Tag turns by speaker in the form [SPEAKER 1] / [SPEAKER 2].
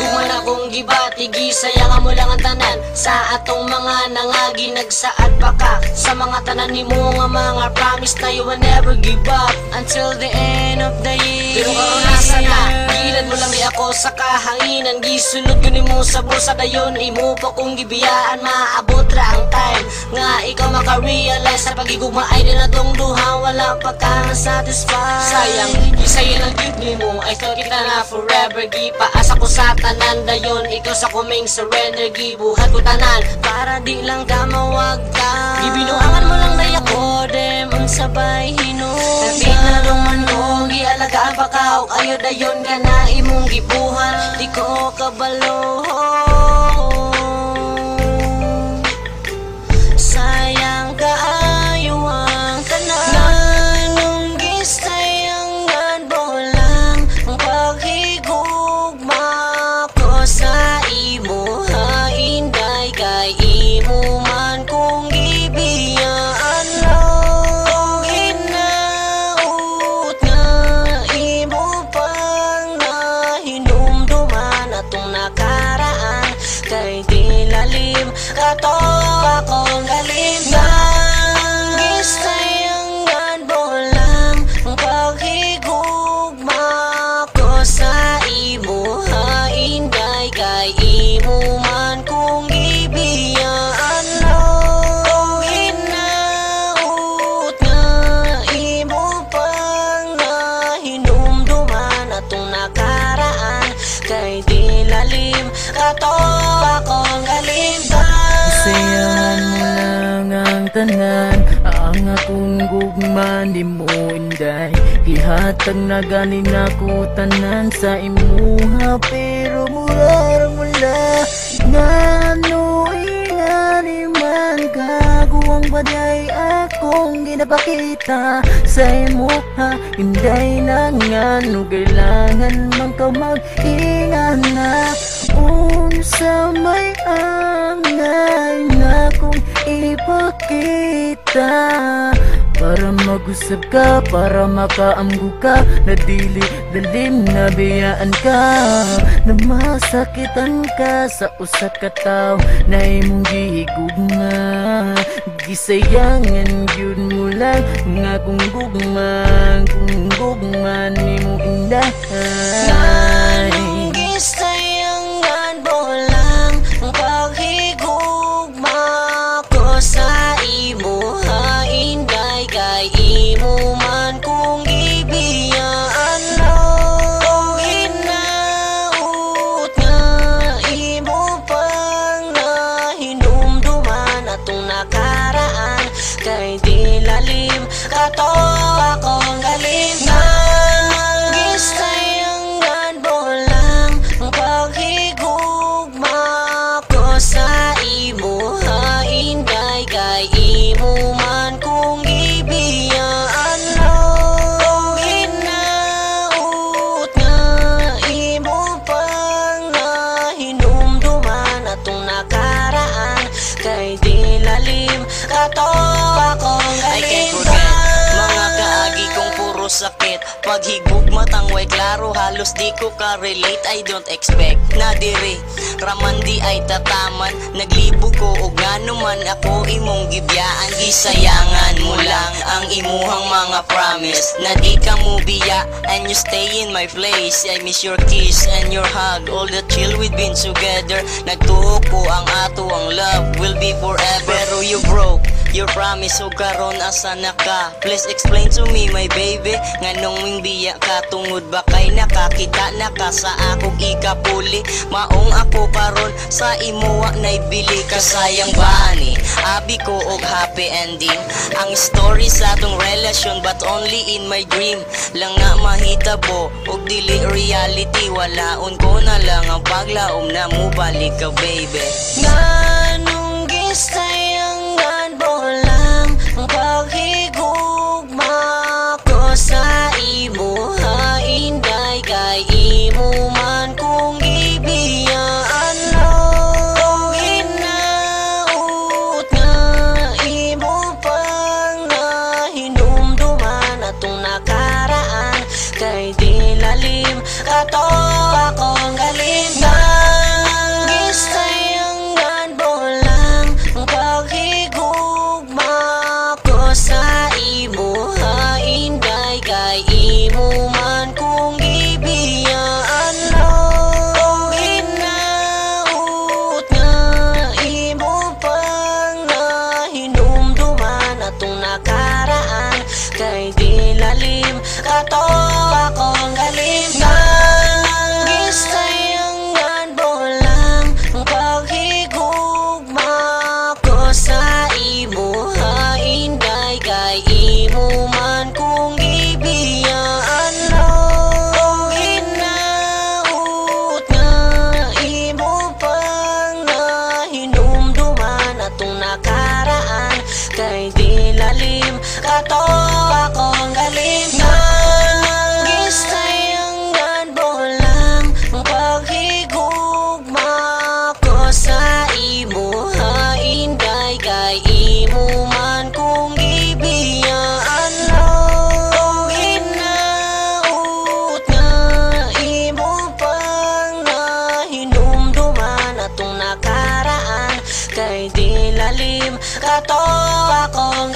[SPEAKER 1] Gugman akong gibati, gisayang mo lang ang tanan sa atong mga nangagi nagsaad pa ka sa mga tanan ni mo nga mga promise na you will never give up until the end of the year. Pero karon nasa na, gilad mo lang di ako sa kahanginan, gisunod ko ni mo sa bulsa dayon imo pa kung gibiyaan, maabot ra ang time nga ikaw maka-realize sa pagigugma ay din atong duha wala pa ka satisfied. Sayang, gisayang ang gig ni mo, I thought kita na forever, gipaasa ko sa tanan dayon ikaw sa kuming surrender, gibuhat ko tanan para di lang ka mawagta. Gibinuangan mo lang day ako, dem ang sabay hinom kasi naluman ko, gialagaan pa ka o kayo dayon ka na imong gibuhan, di ko kabalo. Sayang kaayo ang tanan nung gisayangan mo lang ang paghigugma ko sa imo, hainday kay imo man kung gibiyaan lang. Hinaut nga imo pang nahinumduman atong nakaraan kay di lalim kato akong galing na gisayangan mo lang ang paghigugma ko sa imo, hainday kay imo man kung gibiyaan lang. Hinaut nga imo pang nahinumduman atong nakaraan kay di lalim kato akong galing na
[SPEAKER 2] Sayangan mo lang ang tanan, ang akong gugma di mo inday. Ihatag na ganin ako tanan sa imuha, pero mura mula ngano ingani man kaguwang baday akong ginapakita sa imuha. Inday na ngano kailangan man ka mag-ingan na unsa may angay na kung ipakita para mag-usap ka, para makaamgo ka, na dili dalim na biyaan ka, na masakitan ka sa usa ka tawo na imong gihigugma. Gisayangan yun mo lang nga kung gugma nimo indahay.
[SPEAKER 1] Gisayangan mo lang ang paghigugma ko sa imo, hainday kay imo man kung gibiyaan lang. Hinaut nga imo pang nahinumduman atong nakaraan kay di lalim kato akong galing na gisayangan mo lang ang paghigugma ko sa imo, hainday kay imo man kung gibiyaan lang. Hinaut nga imo pang nahinumduman atong nakaraan kay di lalim kato akong galing na mga kaagi kong puro sakit. Paghigugma tangway klaro, halos di ko ka-relate. I don't expect na diri raman di ay tataman. Naglibo ko og ngano man ako imong gibiyaan. Gisayangan mo lang ang imuhang mga promise na di ka mo biya and you stay in my place. I miss your kiss and your hug, all the chill we've been together. Nagtuo ko ang ato ang love will be forever. Pero you broke your promise, so karon asa na ka? Please explain to me my baby, nganong wing biya ka tungod ba kay nakakita na ka sa akong ikapuli. Maong ako karon sa imuwa naibili ka, sayang ba ani abi ko og happy ending ang story sa atong relasyon, but only in my dream lang na mahitabo og dili reality. Walaon ko na lang ang paglaom na mo balik ka baby. Nganong gisayangan mo lang ang paghigugma ko sa imo, hainday kay imo man kung gibiyaan lang. Hinaut nga imo pang nahinumduman atong nakaraan kay di lalim kato akong galing na Kay di lalim kato akong